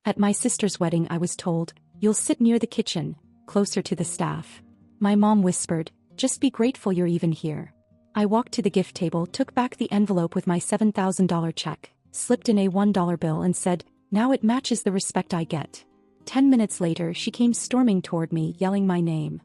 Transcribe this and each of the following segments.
At my sister's wedding I was told, "You'll sit near the kitchen, closer to the staff." My mom whispered, "Just be grateful you're even here." I walked to the gift table, took back the envelope with my $7,000 check, slipped in a $1 bill and said, "Now it matches the respect I get." 10 minutes later she came storming toward me, yelling my name.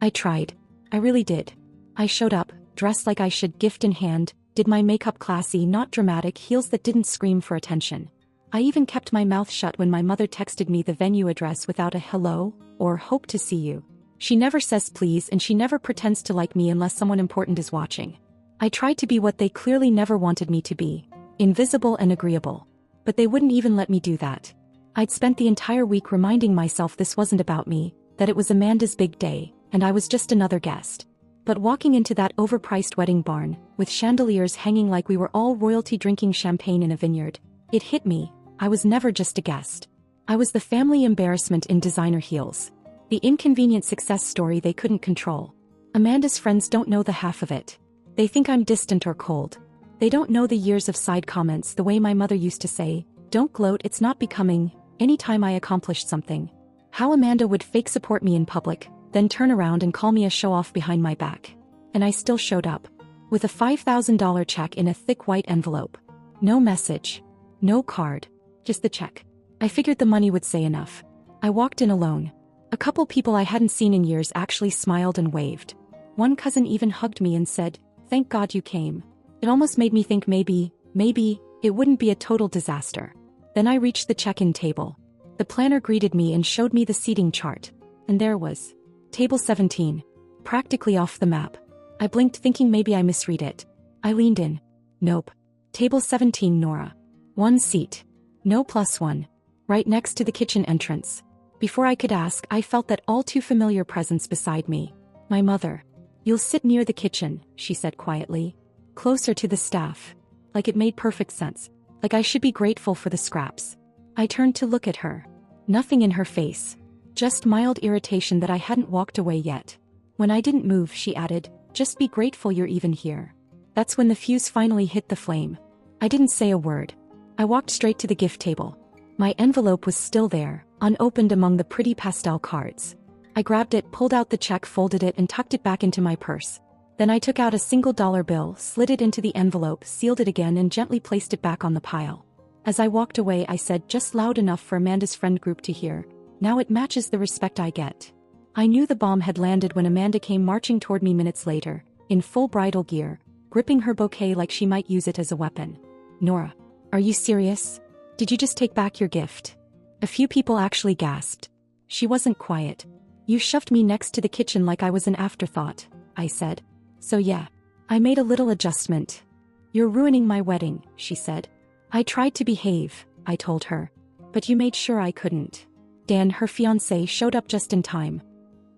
I tried. I really did. I showed up, dressed like I should, gift in hand, did my makeup classy, not dramatic, heels that didn't scream for attention. I even kept my mouth shut when my mother texted me the venue address without a hello or hope to see you. She never says please, and she never pretends to like me unless someone important is watching. I tried to be what they clearly never wanted me to be, invisible and agreeable. But they wouldn't even let me do that. I'd spent the entire week reminding myself this wasn't about me, that it was Amanda's big day, and I was just another guest. But walking into that overpriced wedding barn, with chandeliers hanging like we were all royalty drinking champagne in a vineyard, it hit me, I was never just a guest. I was the family embarrassment in designer heels. The inconvenient success story they couldn't control. Amanda's friends don't know the half of it. They think I'm distant or cold. They don't know the years of side comments, the way my mother used to say, "Don't gloat, it's not becoming," anytime I accomplished something. How Amanda would fake support me in public, then turn around and call me a show-off behind my back. And I still showed up. With a $5,000 check in a thick white envelope. No message. No card. Just the check. I figured the money would say enough. I walked in alone. A couple people I hadn't seen in years actually smiled and waved. One cousin even hugged me and said, "Thank God you came." It almost made me think maybe, it wouldn't be a total disaster. Then I reached the check-in table. The planner greeted me and showed me the seating chart. And there was Table 17. Practically off the map. I blinked, thinking maybe I misread it. I leaned in. Nope. Table 17, Nora. One seat. No +1. Right next to the kitchen entrance. Before I could ask, I felt that all too familiar presence beside me. My mother. "You'll sit near the kitchen," she said quietly. "Closer to the staff." Like it made perfect sense. Like I should be grateful for the scraps. I turned to look at her. Nothing in her face. Just mild irritation that I hadn't walked away yet. When I didn't move, she added, "Just be grateful you're even here." That's when the fuse finally hit the flame. I didn't say a word. I walked straight to the gift table. My envelope was still there, unopened among the pretty pastel cards. I grabbed it, pulled out the check, folded it and tucked it back into my purse. Then I took out a single dollar bill, slid it into the envelope, sealed it again and gently placed it back on the pile. As I walked away, I said, just loud enough for Amanda's friend group to hear, "Now it matches the respect I get." I knew the bomb had landed when Amanda came marching toward me minutes later, in full bridal gear, gripping her bouquet like she might use it as a weapon. "Nora, are you serious? Did you just take back your gift?" A few people actually gasped. She wasn't quiet. "You shoved me next to the kitchen like I was an afterthought," I said. "So yeah, I made a little adjustment." "You're ruining my wedding," she said. "I tried to behave," I told her. "But you made sure I couldn't." Dan, her fiancé, showed up just in time.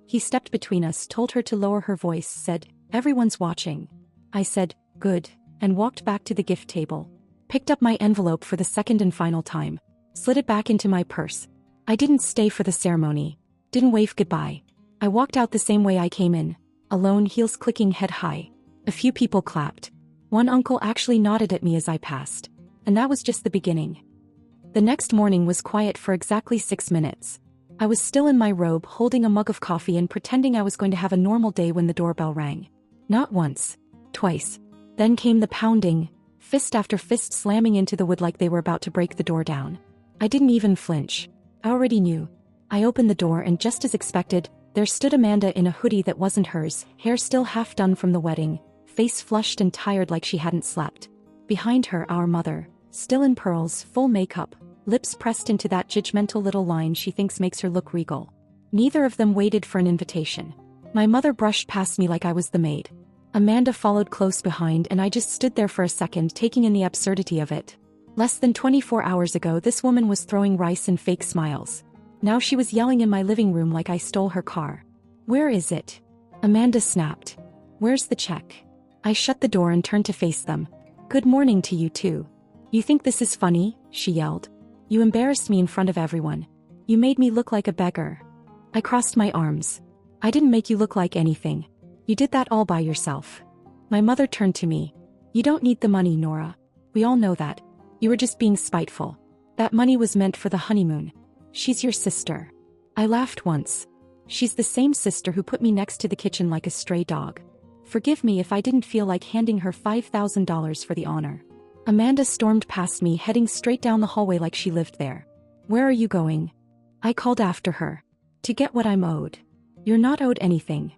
He stepped between us, told her to lower her voice, said, "Everyone's watching." I said, "Good," and walked back to the gift table. Picked up my envelope for the second and final time. Slid it back into my purse. I didn't stay for the ceremony. Didn't wave goodbye. I walked out the same way I came in. Alone, heels clicking, head high. A few people clapped. One uncle actually nodded at me as I passed. And that was just the beginning. The next morning was quiet for exactly 6 minutes. I was still in my robe, holding a mug of coffee and pretending I was going to have a normal day when the doorbell rang. Not once. Twice. Then came the pounding, fist after fist slamming into the wood like they were about to break the door down. I didn't even flinch. I already knew. I opened the door and just as expected, there stood Amanda in a hoodie that wasn't hers, hair still half done from the wedding, face flushed and tired like she hadn't slept. Behind her, our mother, still in pearls, full makeup, lips pressed into that judgmental little line she thinks makes her look regal. Neither of them waited for an invitation. My mother brushed past me like I was the maid. Amanda followed close behind and I just stood there for a second, taking in the absurdity of it. Less than 24 hours ago, this woman was throwing rice and fake smiles. Now she was yelling in my living room like I stole her car. "Where is it?" Amanda snapped. "Where's the check?" I shut the door and turned to face them. "Good morning to you too. You think this is funny?" she yelled. "You embarrassed me in front of everyone. You made me look like a beggar." I crossed my arms. "I didn't make you look like anything. You did that all by yourself." My mother turned to me. "You don't need the money, Nora. We all know that. You were just being spiteful." That money was meant for the honeymoon. She's your sister. I laughed once. She's the same sister who put me next to the kitchen like a stray dog. Forgive me if I didn't feel like handing her $5,000 for the honor. Amanda stormed past me, heading straight down the hallway like she lived there. Where are you going? I called after her. To get what I'm owed. You're not owed anything.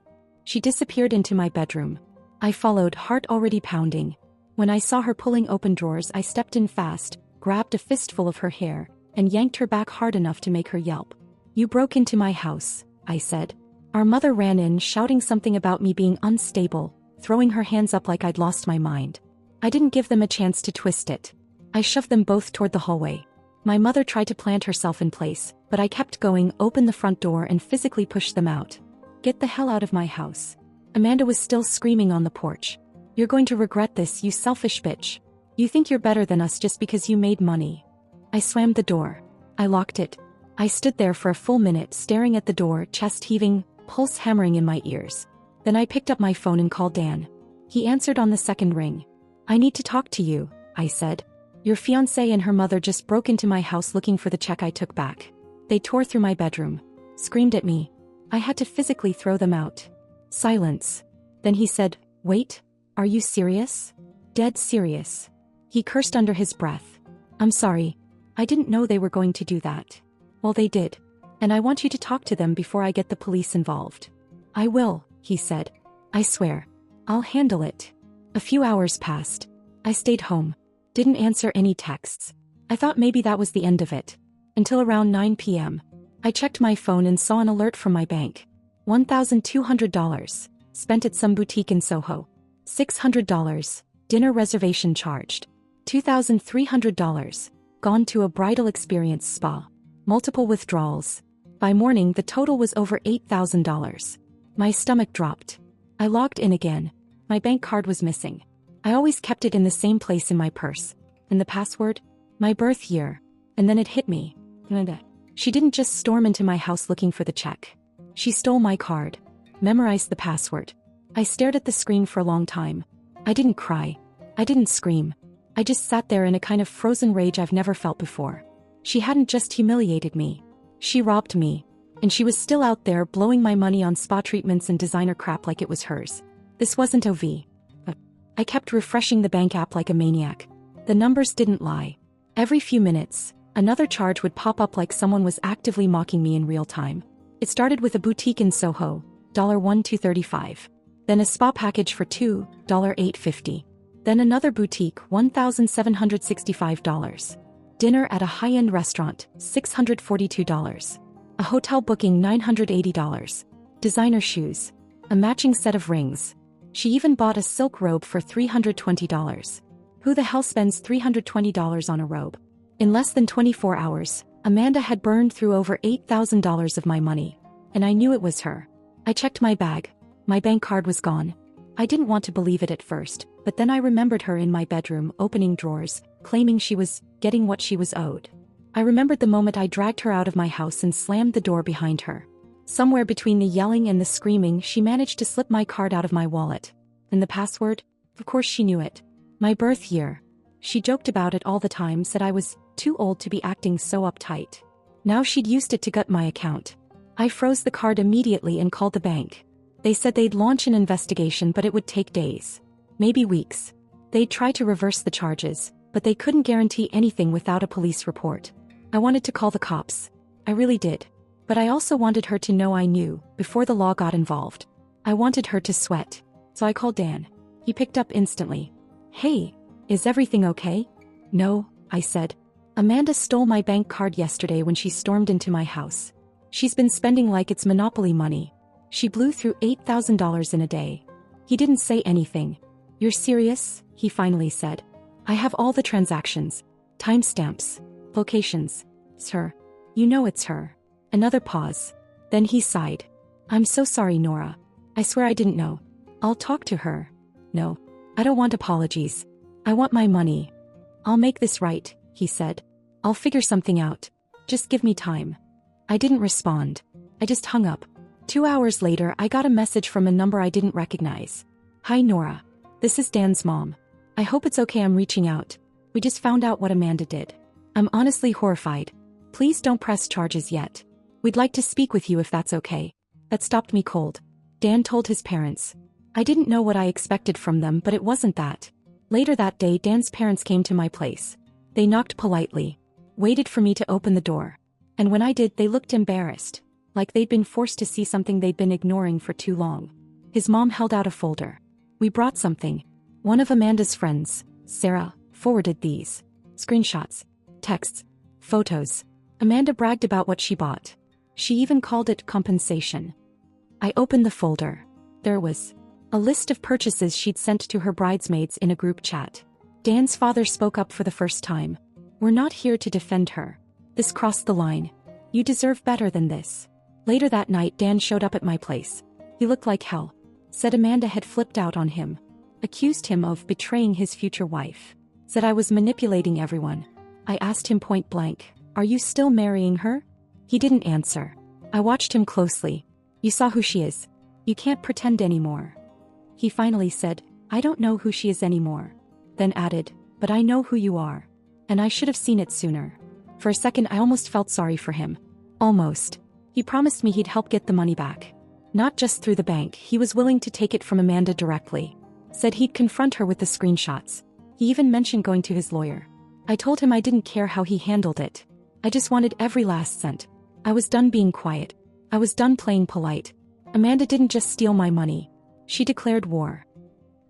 She disappeared into my bedroom. I followed, heart already pounding. When I saw her pulling open drawers, I stepped in fast, grabbed a fistful of her hair, and yanked her back hard enough to make her yelp. You broke into my house, I said. Our mother ran in, shouting something about me being unstable, throwing her hands up like I'd lost my mind. I didn't give them a chance to twist it. I shoved them both toward the hallway. My mother tried to plant herself in place, but I kept going, opened the front door and physically pushed them out. Get the hell out of my house. Amanda was still screaming on the porch. You're going to regret this, you selfish bitch. You think you're better than us just because you made money. I slammed the door. I locked it. I stood there for a full minute staring at the door, chest heaving, pulse hammering in my ears. Then I picked up my phone and called Dan. He answered on the second ring. I need to talk to you, I said. Your fiancée and her mother just broke into my house looking for the check I took back. They tore through my bedroom, screamed at me. I had to physically throw them out. Silence. Then he said, wait, are you serious? Dead serious. He cursed under his breath. I'm sorry. I didn't know they were going to do that. Well, they did. And I want you to talk to them before I get the police involved. I will, he said. I swear. I'll handle it. A few hours passed. I stayed home. Didn't answer any texts. I thought maybe that was the end of it. Until around 9 p.m. I checked my phone and saw an alert from my bank. $1,200. Spent at some boutique in Soho. $600. Dinner reservation charged. $2,300. Gone to a bridal experience spa. Multiple withdrawals. By morning the total was over $8,000. My stomach dropped. I logged in again. My bank card was missing. I always kept it in the same place in my purse. And the password? My birth year. And then it hit me. She didn't just storm into my house looking for the check. She stole my card. Memorized the password. I stared at the screen for a long time. I didn't cry. I didn't scream. I just sat there in a kind of frozen rage I've never felt before. She hadn't just humiliated me. She robbed me. And she was still out there blowing my money on spa treatments and designer crap like it was hers. This wasn't OV. I kept refreshing the bank app like a maniac. The numbers didn't lie. Every few minutes, another charge would pop up like someone was actively mocking me in real time. It started with a boutique in Soho, $1,235. Then a spa package for $2, $850. Then another boutique, $1,765. Dinner at a high-end restaurant, $642. A hotel booking, $980. Designer shoes. A matching set of rings. She even bought a silk robe for $320. Who the hell spends $320 on a robe? In less than 24 hours, Amanda had burned through over $8,000 of my money. And I knew it was her. I checked my bag. My bank card was gone. I didn't want to believe it at first, but then I remembered her in my bedroom, opening drawers, claiming she was getting what she was owed. I remembered the moment I dragged her out of my house and slammed the door behind her. Somewhere between the yelling and the screaming, she managed to slip my card out of my wallet. And the password? Of course she knew it. My birth year. She joked about it all the time, said I was too old to be acting so uptight. Now she'd used it to gut my account. I froze the card immediately and called the bank. They said they'd launch an investigation, but it would take days. Maybe weeks. They'd try to reverse the charges, but they couldn't guarantee anything without a police report. I wanted to call the cops. I really did. But I also wanted her to know I knew, before the law got involved. I wanted her to sweat. So I called Dan. He picked up instantly. Hey, is everything okay? No, I said. Amanda stole my bank card yesterday when she stormed into my house. She's been spending like it's Monopoly money. She blew through $8,000 in a day. He didn't say anything. You're serious? He finally said. I have all the transactions. Timestamps. Locations. It's her. You know it's her. Another pause. Then he sighed. I'm so sorry, Nora. I swear I didn't know. I'll talk to her. No. I don't want apologies. I want my money. I'll make this right, he said. I'll figure something out. Just give me time. I didn't respond. I just hung up. 2 hours later, I got a message from a number I didn't recognize. Hi, Nora. This is Dan's mom. I hope it's okay I'm reaching out. We just found out what Amanda did. I'm honestly horrified. Please don't press charges yet. We'd like to speak with you if that's okay. That stopped me cold. Dan told his parents. I didn't know what I expected from them, but it wasn't that. Later that day, Dan's parents came to my place. They knocked politely, waited for me to open the door. And when I did, they looked embarrassed, like they'd been forced to see something they'd been ignoring for too long. His mom held out a folder. We brought something. One of Amanda's friends, Sarah, forwarded these screenshots, texts, photos. Amanda bragged about what she bought. She even called it compensation. I opened the folder. There was a list of purchases she'd sent to her bridesmaids in a group chat. Dan's father spoke up for the first time. We're not here to defend her. This crossed the line. You deserve better than this. Later that night, Dan showed up at my place. He looked like hell. Said Amanda had flipped out on him. Accused him of betraying his future wife. Said I was manipulating everyone. I asked him point blank, "Are you still marrying her?" He didn't answer. I watched him closely. "You saw who she is. You can't pretend anymore." He finally said, "I don't know who she is anymore." Then added, "But I know who you are. And I should have seen it sooner." For a second I almost felt sorry for him. Almost. He promised me he'd help get the money back. Not just through the bank, he was willing to take it from Amanda directly. Said he'd confront her with the screenshots. He even mentioned going to his lawyer. I told him I didn't care how he handled it. I just wanted every last cent. I was done being quiet. I was done playing polite. Amanda didn't just steal my money. She declared war.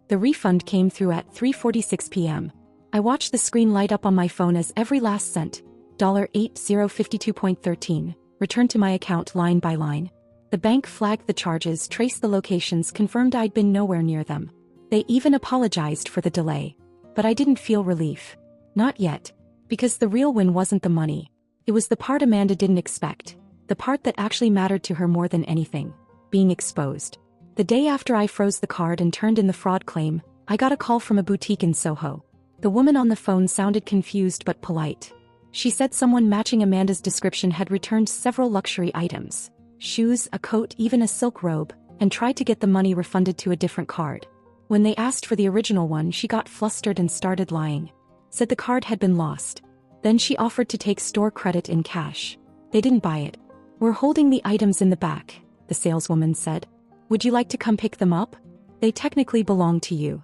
The refund came through at 3:46 p.m. I watched the screen light up on my phone as every last cent, $8052.13, returned to my account line by line. The bank flagged the charges, traced the locations, confirmed I'd been nowhere near them. They even apologized for the delay. But I didn't feel relief. Not yet. Because the real win wasn't the money. It was the part Amanda didn't expect. The part that actually mattered to her more than anything. Being exposed. The day after I froze the card and turned in the fraud claim, I got a call from a boutique in Soho. The woman on the phone sounded confused but polite. She said someone matching Amanda's description had returned several luxury items. Shoes, a coat, even a silk robe, and tried to get the money refunded to a different card. When they asked for the original one, she got flustered and started lying. Said the card had been lost. Then she offered to take store credit in cash. They didn't buy it. "We're holding the items in the back," the saleswoman said. "Would you like to come pick them up? They technically belong to you."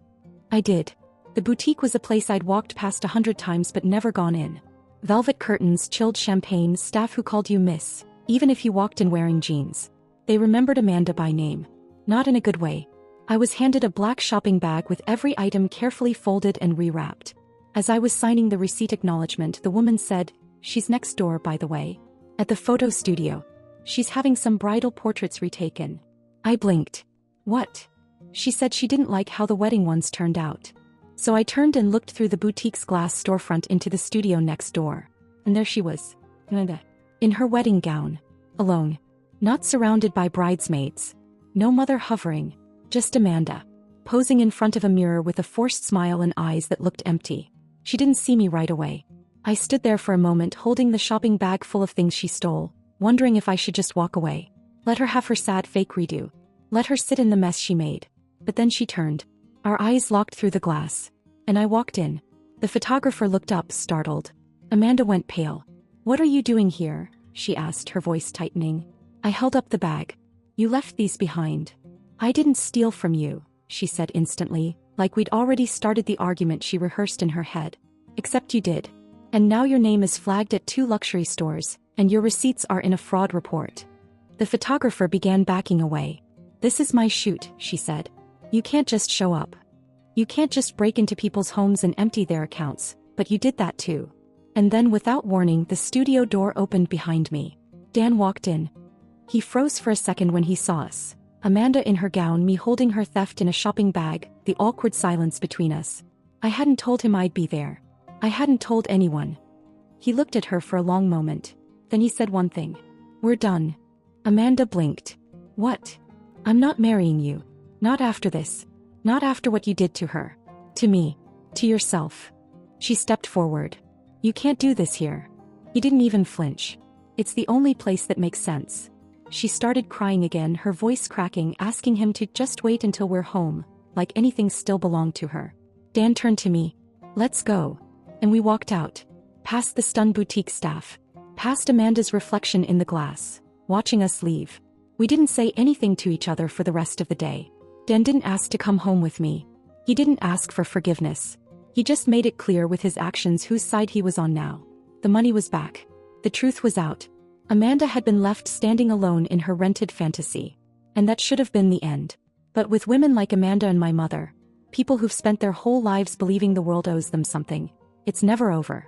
I did. The boutique was a place I'd walked past 100 times but never gone in. Velvet curtains, chilled champagne, staff who called you miss, even if you walked in wearing jeans. They remembered Amanda by name. Not in a good way. I was handed a black shopping bag with every item carefully folded and rewrapped. As I was signing the receipt acknowledgement, the woman said, "She's next door, by the way. At the photo studio. She's having some bridal portraits retaken." I blinked. "What?" She said she didn't like how the wedding ones turned out. So I turned and looked through the boutique's glass storefront into the studio next door. And there she was. In her wedding gown. Alone. Not surrounded by bridesmaids. No mother hovering. Just Amanda. Posing in front of a mirror with a forced smile and eyes that looked empty. She didn't see me right away. I stood there for a moment holding the shopping bag full of things she stole, wondering if I should just walk away. Let her have her sad fake redo. Let her sit in the mess she made. But then she turned. Our eyes locked through the glass. And I walked in. The photographer looked up, startled. Amanda went pale. "What are you doing here?" she asked, her voice tightening. I held up the bag. "You left these behind." "I didn't steal from you," she said instantly, like we'd already started the argument she rehearsed in her head. "Except you did. And now your name is flagged at 2 luxury stores, and your receipts are in a fraud report." The photographer began backing away. "This is my shoot," she said. "You can't just show up. You can't just break into people's homes and empty their accounts, but you did that too." And then without warning, the studio door opened behind me. Dan walked in. He froze for a second when he saw us. Amanda in her gown, me holding her theft in a shopping bag, the awkward silence between us. I hadn't told him I'd be there. I hadn't told anyone. He looked at her for a long moment. Then he said one thing. "We're done." Amanda blinked. "What?" "I'm not marrying you. Not after this. Not after what you did to her. To me. To yourself." She stepped forward. "You can't do this here." He didn't even flinch. "It's the only place that makes sense." She started crying again, her voice cracking, asking him to just wait until we're home, like anything still belonged to her. Dan turned to me. "Let's go." And we walked out. past the stunned boutique staff, past Amanda's reflection in the glass, watching us leave. We didn't say anything to each other for the rest of the day. Dan didn't ask to come home with me. He didn't ask for forgiveness. He just made it clear with his actions whose side he was on now. The money was back. The truth was out. Amanda had been left standing alone in her rented fantasy. And that should have been the end. But with women like Amanda and my mother, people who've spent their whole lives believing the world owes them something, it's never over.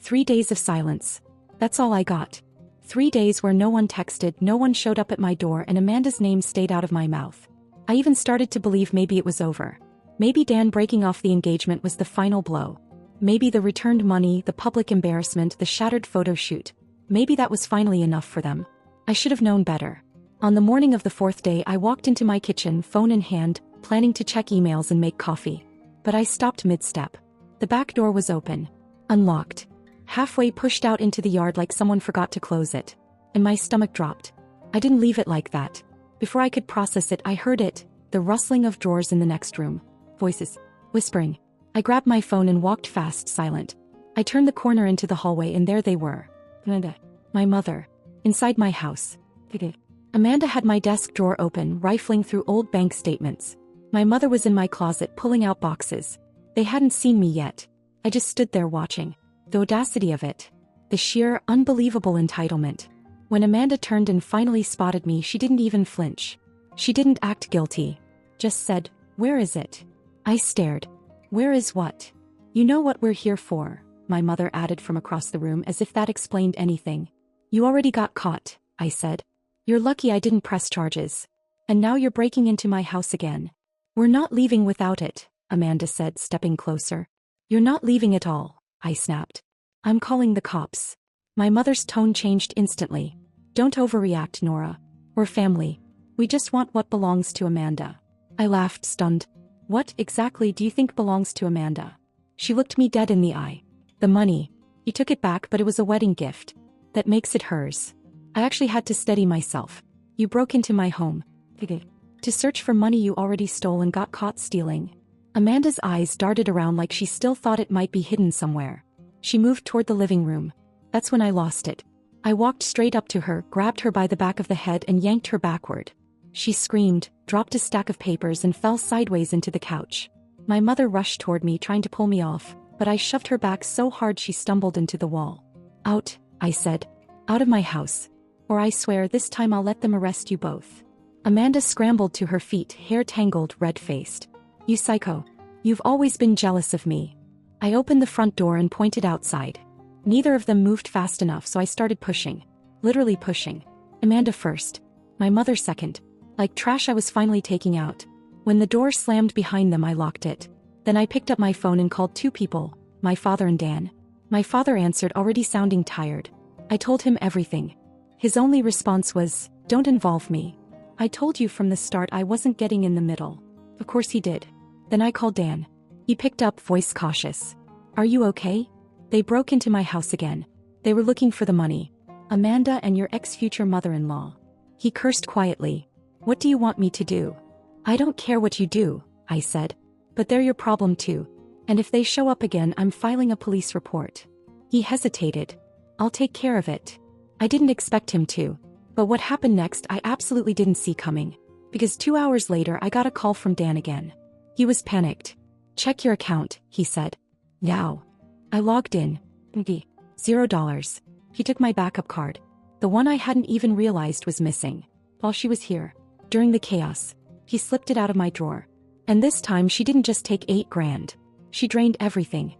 3 days of silence. That's all I got. 3 days where no one texted, no one showed up at my door, and Amanda's name stayed out of my mouth. I even started to believe maybe it was over. Maybe Dan breaking off the engagement was the final blow. Maybe the returned money, the public embarrassment, the shattered photo shoot. Maybe that was finally enough for them. I should have known better. On the morning of the 4th day, I walked into my kitchen, phone in hand, planning to check emails and make coffee. But I stopped mid-step. The back door was open. Unlocked. Halfway pushed out into the yard like someone forgot to close it. And my stomach dropped. I didn't leave it like that. Before I could process it, I heard it, the rustling of drawers in the next room. Voices. Whispering. I grabbed my phone and walked fast, silent. I turned the corner into the hallway and there they were. Amanda. My mother. Inside my house. Amanda had my desk drawer open, rifling through old bank statements. My mother was in my closet pulling out boxes. They hadn't seen me yet. I just stood there watching. The audacity of it. The sheer, unbelievable entitlement. When Amanda turned and finally spotted me, she didn't even flinch. She didn't act guilty. Just said, "Where is it?" I stared. "Where is what?" "You know what we're here for," my mother added from across the room as if that explained anything. "You already got caught," I said. "You're lucky I didn't press charges. And now you're breaking into my house again." "We're not leaving without it," Amanda said, stepping closer. "You're not leaving at all," I snapped. "I'm calling the cops." My mother's tone changed instantly. "Don't overreact, Nora. We're family. We just want what belongs to Amanda." I laughed, stunned. "What exactly do you think belongs to Amanda?" She looked me dead in the eye. "The money. You took it back, but it was a wedding gift. That makes it hers." I actually had to steady myself. "You broke into my home. To search for money you already stole and got caught stealing." Amanda's eyes darted around like she still thought it might be hidden somewhere. She moved toward the living room. That's when I lost it. I walked straight up to her, grabbed her by the back of the head and yanked her backward. She screamed, dropped a stack of papers and fell sideways into the couch. My mother rushed toward me, trying to pull me off, but I shoved her back so hard she stumbled into the wall. "Out," I said. "Out of my house. Or I swear this time I'll let them arrest you both." Amanda scrambled to her feet, hair tangled, red-faced. "You psycho. You've always been jealous of me." I opened the front door and pointed outside. Neither of them moved fast enough, so I started pushing. Literally pushing. Amanda first. My mother second. Like trash I was finally taking out. When the door slammed behind them, I locked it. Then I picked up my phone and called 2 people, my father and Dan. My father answered, already sounding tired. I told him everything. His only response was, "Don't involve me. I told you from the start I wasn't getting in the middle." Of course he did. Then I called Dan. He picked up, voice cautious. "Are you okay?" "They broke into my house again. They were looking for the money. Amanda and your ex-future mother-in-law." He cursed quietly. "What do you want me to do?" "I don't care what you do," I said. "But they're your problem too. And if they show up again, I'm filing a police report." He hesitated. "I'll take care of it." I didn't expect him to. But what happened next I absolutely didn't see coming. Because 2 hours later I got a call from Dan again. He was panicked. "Check your account," he said. "Now." I logged in. $0. He took my backup card. The one I hadn't even realized was missing. While she was here. During the chaos. He slipped it out of my drawer. And this time she didn't just take 8 grand. She drained everything.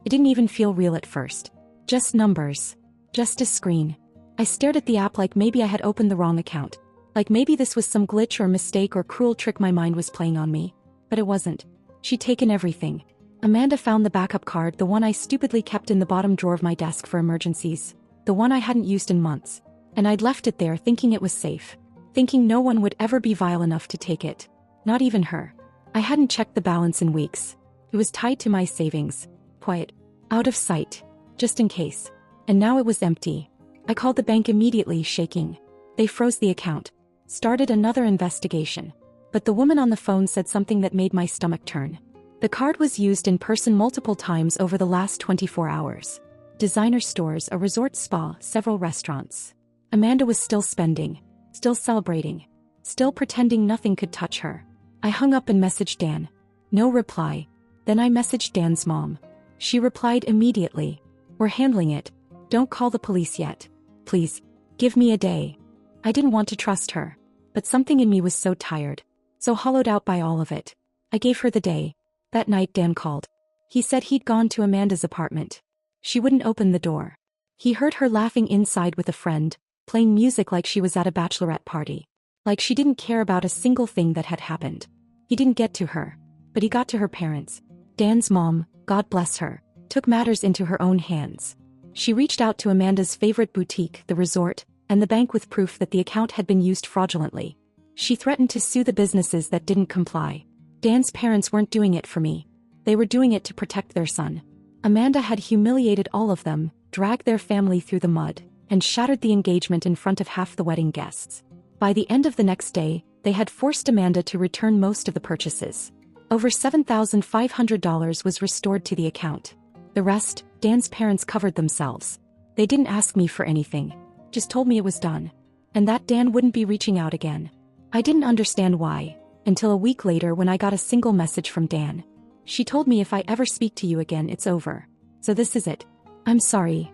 It didn't even feel real at first. Just numbers. Just a screen. I stared at the app like maybe I had opened the wrong account. Like maybe this was some glitch or mistake or cruel trick my mind was playing on me. But it wasn't. She'd taken everything. Amanda found the backup card, the one I stupidly kept in the bottom drawer of my desk for emergencies. The one I hadn't used in months. And I'd left it there thinking it was safe. Thinking no one would ever be vile enough to take it. Not even her. I hadn't checked the balance in weeks. It was tied to my savings. Quiet. Out of sight. Just in case. And now it was empty. I called the bank immediately, shaking. They froze the account. Started another investigation. But the woman on the phone said something that made my stomach turn. The card was used in person multiple times over the last 24 hours. designer stores, a resort spa, several restaurants. Amanda was still spending, still celebrating, still pretending nothing could touch her. I hung up and messaged Dan. No reply. Then I messaged Dan's mom. She replied immediately. We're handling it. Don't call the police yet. Please. Give me a day. I didn't want to trust her. But something in me was so tired, so hollowed out by all of it. I gave her the day. That night Dan called. He said he'd gone to Amanda's apartment. She wouldn't open the door. He heard her laughing inside with a friend, playing music like she was at a bachelorette party. Like she didn't care about a single thing that had happened. He didn't get to her, but he got to her parents. Dan's mom, God bless her, took matters into her own hands. She reached out to Amanda's favorite boutique, the resort, and the bank with proof that the account had been used fraudulently. She threatened to sue the businesses that didn't comply. Dan's parents weren't doing it for me. They were doing it to protect their son. Amanda had humiliated all of them, dragged their family through the mud, and shattered the engagement in front of half the wedding guests. By the end of the next day, they had forced Amanda to return most of the purchases. Over $7,500 was restored to the account. The rest, Dan's parents covered themselves. They didn't ask me for anything, just told me it was done, and that Dan wouldn't be reaching out again. I didn't understand why, until a week later when I got a single message from Dan. She told me if I ever speak to you again, it's over. So this is it. I'm sorry.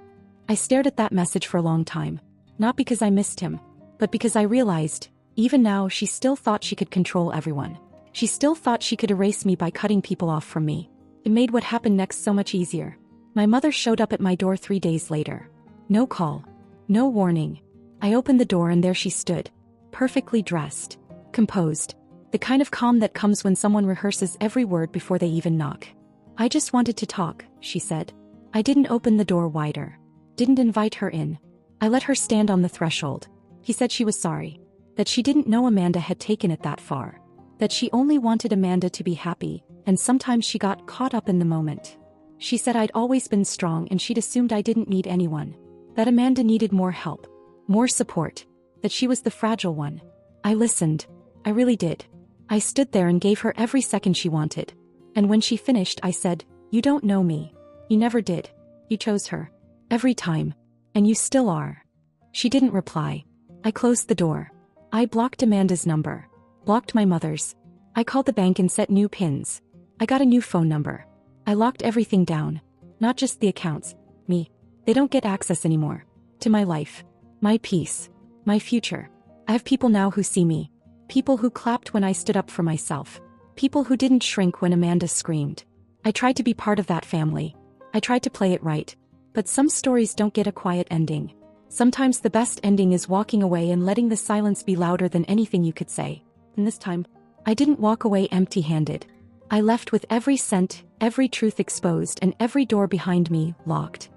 I stared at that message for a long time, not because I missed him, but because I realized, even now she still thought she could control everyone. She still thought she could erase me by cutting people off from me. It made what happened next so much easier. My mother showed up at my door 3 days later. No call. No warning. I opened the door and there she stood. Perfectly dressed. Composed. The kind of calm that comes when someone rehearses every word before they even knock. I just wanted to talk, she said. I didn't open the door wider. Didn't invite her in. I let her stand on the threshold. He said she was sorry. That she didn't know Amanda had taken it that far. That she only wanted Amanda to be happy, and sometimes she got caught up in the moment. She said I'd always been strong and she'd assumed I didn't need anyone. That Amanda needed more help. More support. That she was the fragile one. I listened. I really did. I stood there and gave her every second she wanted. And when she finished I said, you don't know me. You never did. You chose her. Every time. And you still are. She didn't reply. I closed the door. I blocked Amanda's number. Blocked my mother's. I called the bank and set new pins. I got a new phone number. I locked everything down. Not just the accounts. Me. They don't get access anymore. To my life. My peace. My future. I have people now who see me. People who clapped when I stood up for myself. People who didn't shrink when Amanda screamed. I tried to be part of that family. I tried to play it right. But some stories don't get a quiet ending. Sometimes the best ending is walking away and letting the silence be louder than anything you could say. And this time, I didn't walk away empty-handed. I left with every scent, every truth exposed, and every door behind me locked.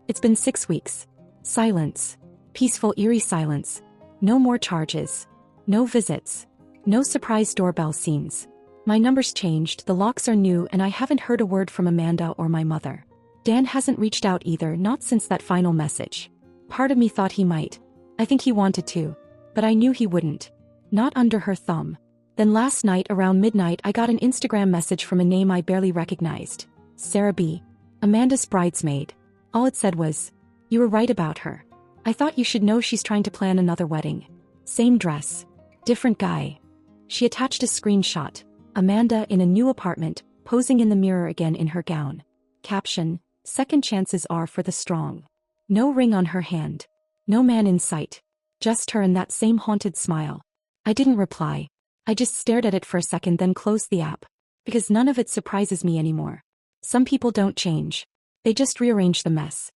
It's been 6 weeks. Silence. Peaceful, eerie silence. No more charges. No visits. No surprise doorbell scenes. My number's changed, the locks are new, and I haven't heard a word from Amanda or my mother. Dan hasn't reached out either, not since that final message. Part of me thought he might. I think he wanted to. But I knew he wouldn't. Not under her thumb. Then last night around midnight I got an Instagram message from a name I barely recognized. Sarah B. Amanda's bridesmaid. All it said was, you were right about her. I thought you should know she's trying to plan another wedding. Same dress. Different guy. She attached a screenshot. Amanda in a new apartment, posing in the mirror again in her gown. Caption, second chances are for the strong. No ring on her hand. No man in sight. Just her and that same haunted smile. I didn't reply. I just stared at it for a second then closed the app. Because none of it surprises me anymore. Some people don't change. They just rearrange the mess.